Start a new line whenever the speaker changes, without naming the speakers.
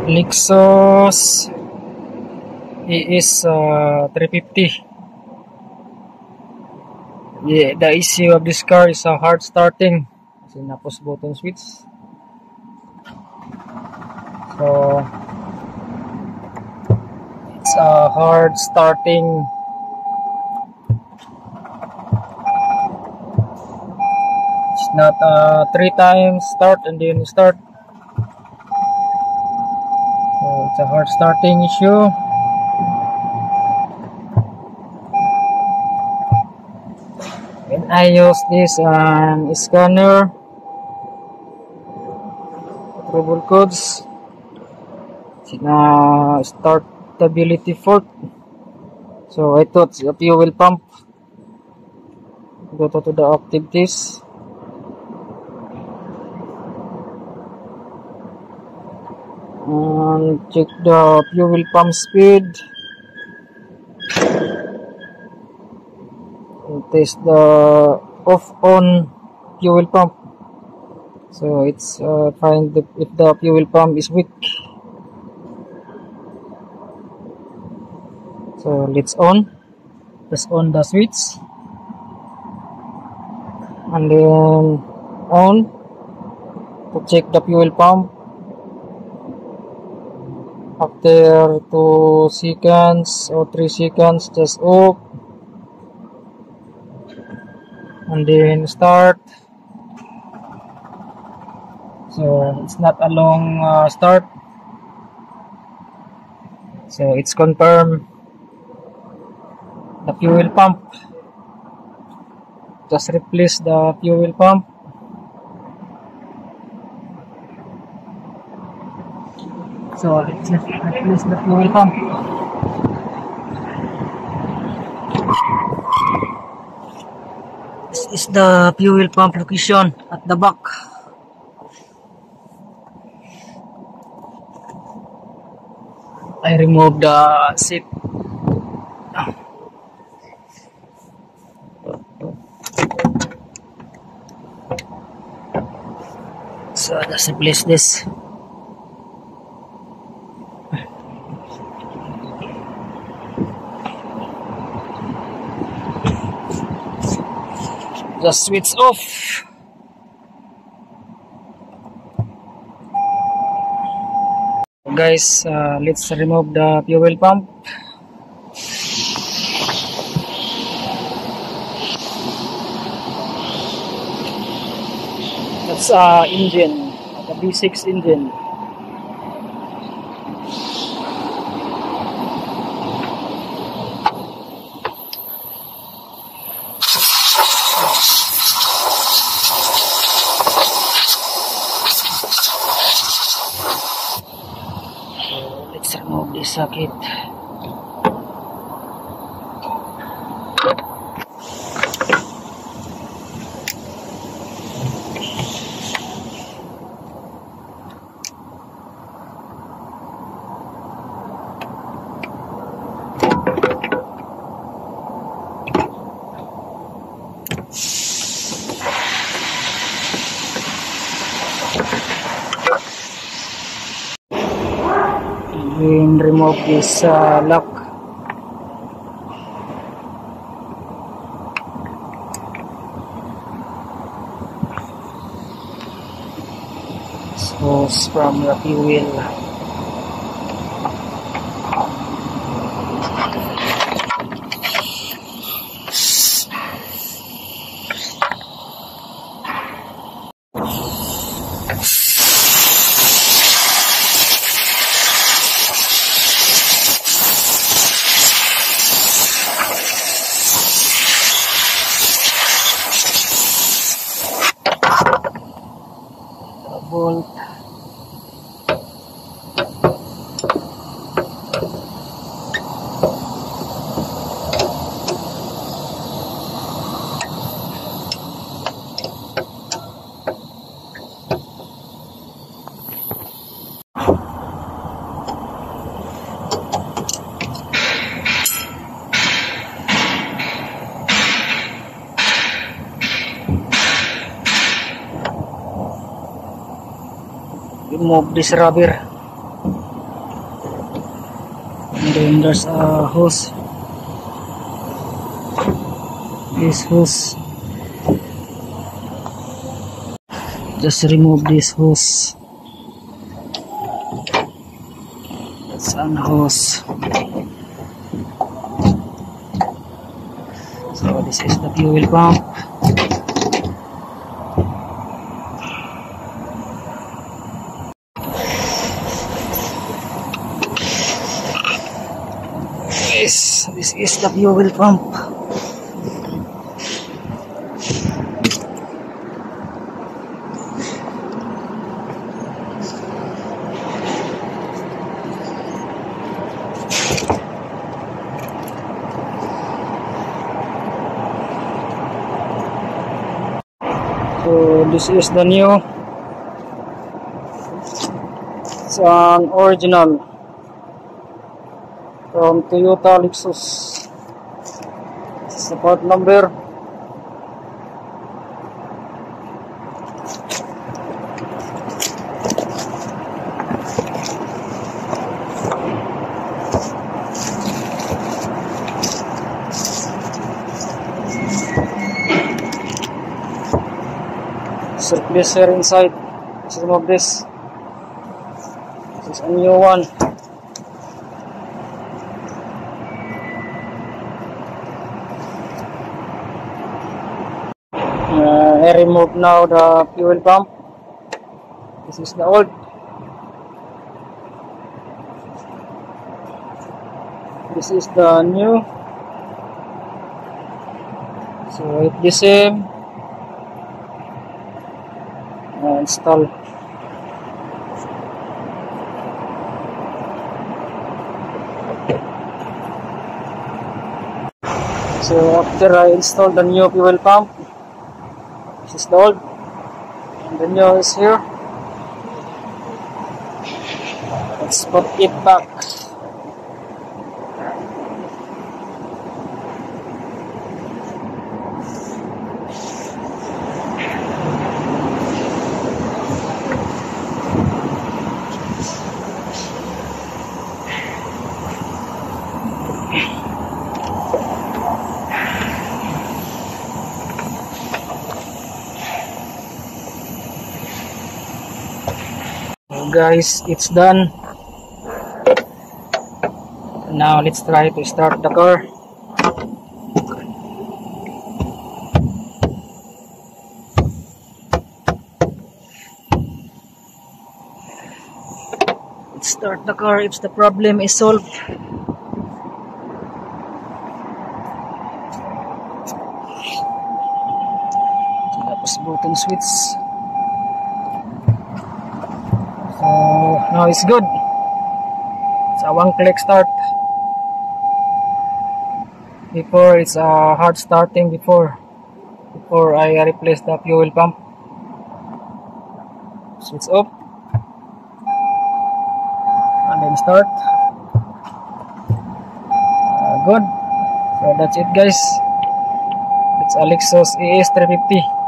Lexus ES 350. Yeah, the issue of this car is hard starting. Kasi na push button switch. So it's hard starting. It's not 3 times start and then start. So it's a hard starting issue. And I use this scanner trouble codes. It's startability fault. So I thought the fuel pump. Go to the activities. And check the fuel pump speed. And test the off-on fuel pump. So it's find if the fuel pump is weak. So let's on. Press on the switch. And then on to check the fuel pump. After 2 seconds or 3 seconds, just off. And then start. So it's not a long start. So it's confirmed the fuel pump. Just replace the fuel pump. So let's just replace the fuel pump. This is the fuel pump location at the back. I remove the seat. So let's replace this. Just switch off. Guys, let's remove the fuel pump. That's engine, the V6 engine. Let's remove this socket. And remove this lock. Hose from the fuel. Bolt. Remove this rubber. And then there's a hose. This hose. Just remove this hose. That's an hose. So this is the fuel pump. Yes, this is the fuel pump. So this is the new. It's an original from Toyota Lexus. This is the part number. Circulator inside. Let's remove this. This is a new one. I remove now the fuel pump. This is the old. This is the new. So it's the same. Install. So after I install the new fuel pump, this is the old and the new is here. Let's put it back. Guys, it's done. Now let's try to start the car. Let's start the car if the problem is solved. Tapos button switch. So now it's good. It's a one-click start. Before it's a hard starting before I replace the fuel pump. Switch off and then start. Good. So that's it, guys. It's a Lexus ES 350.